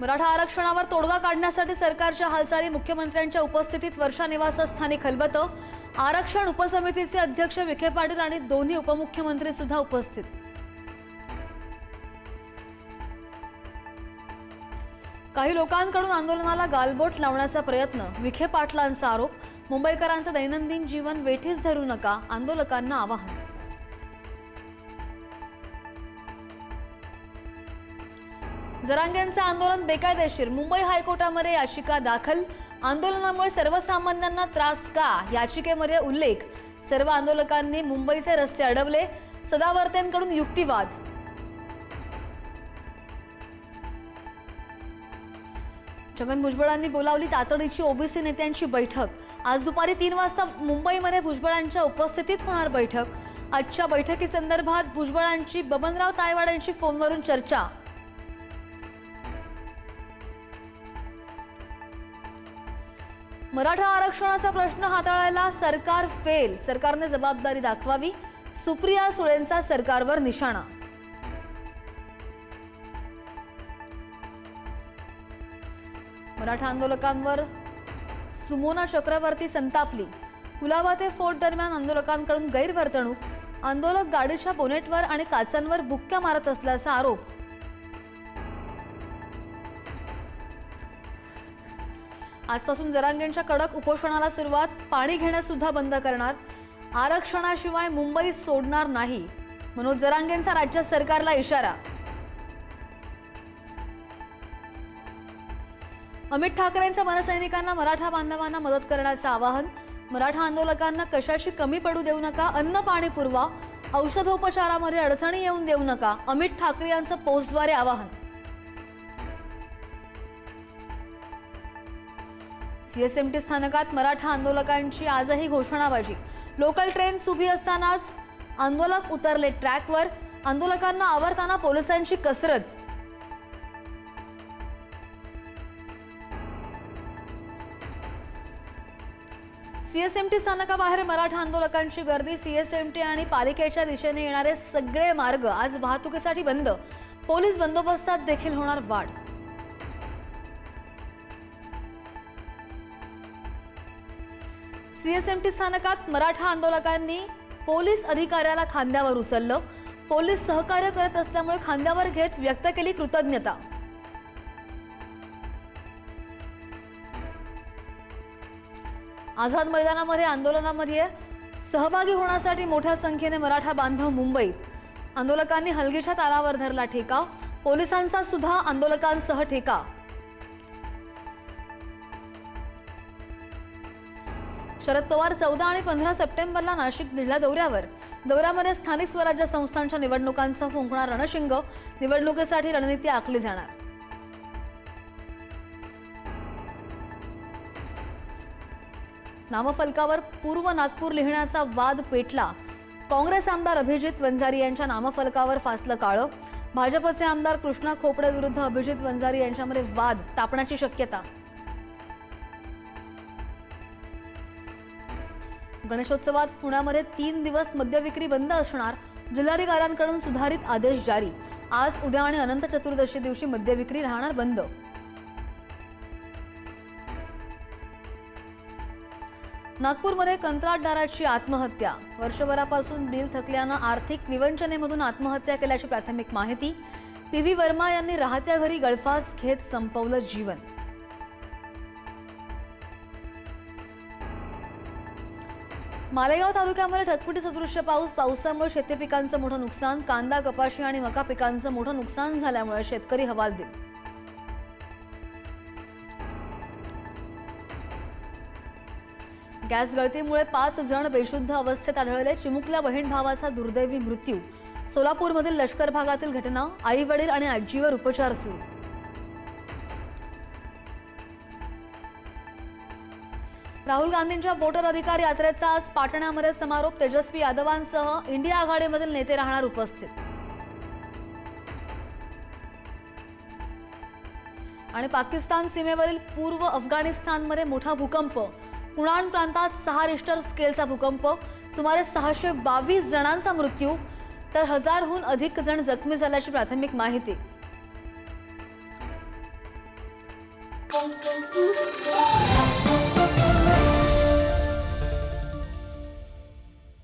मराठा आरक्षणावर तोडगा काढण्यासाठी सरकारच्या हालचाली, मुख्यमंत्र्यांच्या उपस्थितीत वर्षा निवासस्थानी खलबतं। आरक्षण उपसमितीचे अध्यक्ष विखे पाटील आणि दोन्ही उपमुख्यमंत्री सुद्धा उपस्थित। काही लोकांकडून आंदोलनाला गालबोट लावण्याचा प्रयत्न, विखे पाटलांचा आरोप। मुंबईकरांचं दैनंदिन जीवन वेठीस धरू नका, आंदोलकांना आवाहन। जरांगेंचं आंदोलन बेकायदेशीर, मुंबई हायकोर्टामध्ये याचिका दाखल। आंदोलनामुळे सर्वसामान्यांना त्रास का, याचिकेमध्ये उल्लेख। सर्व आंदोलकांनी मुंबईचे रस्ते अडवले, सदावर्तेंकडून युक्तिवाद। छगन भुजबळांनी बोलावली तातडीची ओबीसी नेत्यांची बैठक। आज दुपारी 3 वाजता मुंबईमध्ये भुजबळांच्या उपस्थितीत होणार बैठक। आजच्या बैठकीसंदर्भात भुजबळांची बबनराव तायवाड्यांची फोनवरून चर्चा। मराठा आरक्षणाचा प्रश्न हाताळायला सरकार फेल, सरकारने जबाबदारी दाखवावी। सुप्रिया सुळेंचा सरकारवर निशाणा। मराठा आंदोलकांवर सुमोना चक्रवर्ती संतापली। कुलाबा ते फोर्ट दरम्यान आंदोलकांकडून गैरवर्तणूक। आंदोलक गाडीच्या बोनेटवर आणि काचांवर बुक्क्या मारत असल्याचा आरोप। आजपासून जरांगेंच्या कडक उपोषणाला सुरुवात, पाणी घेणं सुद्धा बंद करणार। आरक्षणाशिवाय मुंबई सोडणार नाही, मनोज जरांगेंचा राज्य सरकारला इशारा। अमित ठाकरेंचं मनसैनिकांना मराठा बांधवांना मदत करण्याचं आवाहन। मराठा आंदोलकांना कशाची कमी पडू देऊ नका, अन्न पाणी पुरवा। औषधोपचारामध्ये अडचणी येऊन देऊ नका, अमित ठाकरे यांचं पोस्टद्वारे आवाहन। सीएसएमटी स्थानकात मराठा आंदोलकांची आजही घोषणाबाजी। लोकल ट्रेन उभी असतानाच आंदोलक उतरले ट्रॅकवर। आंदोलकांना आवरताना पोलिसांची कसरत। सीएसएमटी स्थानकाबाहेर मराठा आंदोलकांची गर्दी। सीएसएमटी आणि पालिकेच्या दिशेने येणारे सगळे मार्ग आज वाहतुकीसाठी बंद। पोलीस बंदोबस्तात देखील होणार वाढ। सीएसएमटी स्थानकात मराठा आंदोलकांनी पोलीस अधिकाऱ्याला खांद्यावर उचललं। पोलीस सहकार्य करत असल्यामुळे खांद्यावर घेत व्यक्त केली कृतज्ञता। आझाद मैदानामध्ये आंदोलनामध्ये सहभागी होण्यासाठी मोठ्या संख्येने मराठा बांधव मुंबईत। आंदोलकांनी हलगीच्या तालावर धरला ठेका। पोलिसांचा सुद्धा आंदोलकांसह ठेका। शरद पवार 14 आणि 15 सप्टेंबरला नाशिक जिल्हा दौऱ्यामध्ये स्थानिक स्वराज्य संस्थांच्या निवडणुकांचा फुंकणार रणशिंग। निवडणुकीसाठी रणनीती आखली जाणार। नामफलकावर पूर्व नागपूर लिहिण्याचा वाद पेटला। काँग्रेस आमदार अभिजित वंजारी यांच्या नामफलकावर फासलं काळं। भाजपचे आमदार कृष्णा खोपडे विरुद्ध अभिजित वंजारी यांच्यामध्ये वाद तापण्याची शक्यता। गणेशोत्सवात पुण्यामध्ये 3 दिवस मद्यविक्री बंद असणार। जिल्हाधिकाऱ्यांकडून सुधारित आदेश जारी। आज, उद्या आणि अनंत चतुर्दशी दिवशी मद्यविक्री राहणार बंद। नागपूरमध्ये कंत्राटदाराची आत्महत्या। वर्षभरापासून बिल थकल्यानं आर्थिक विवंचनेमधून आत्महत्या केल्याची प्राथमिक माहिती। पीव्ही वर्मा यांनी राहत्या घरी गळफास घेत संपवलं जीवन। मालेगाव तालुक्यामध्ये ढगफुटी सदृश्य पावसामुळे शेती पिकांचं मोठं नुकसान। कांदा, कपाशी आणि मका पिकांचं मोठं नुकसान झाल्यामुळे शेतकरी हवालदिल। गॅस गळतीमुळे 5 जण बेशुद्ध अवस्थेत आढळले। चिमुकल्या बहीण भावाचा दुर्दैवी मृत्यू। सोलापूरमधील लष्कर भागातील घटना। आई वडील आणि आजीवर उपचार सुरू। राहुल गांधींच्या वोटर अधिकार यात्रेचा आज पाटण्यामध्ये समारोप। तेजस्वी यादवांसह इंडिया आघाडीमधील नेते राहणार उपस्थित। आणि पाकिस्तान सीमेवरील पूर्व अफगाणिस्तानमध्ये मोठा भूकंप। पुणान प्रांतात 6 रिश्टर स्केलचा भूकंप। सुमारे 622 जणांचा मृत्यू तर 1000हून अधिक जण जखमी झाल्याची प्राथमिक माहिती।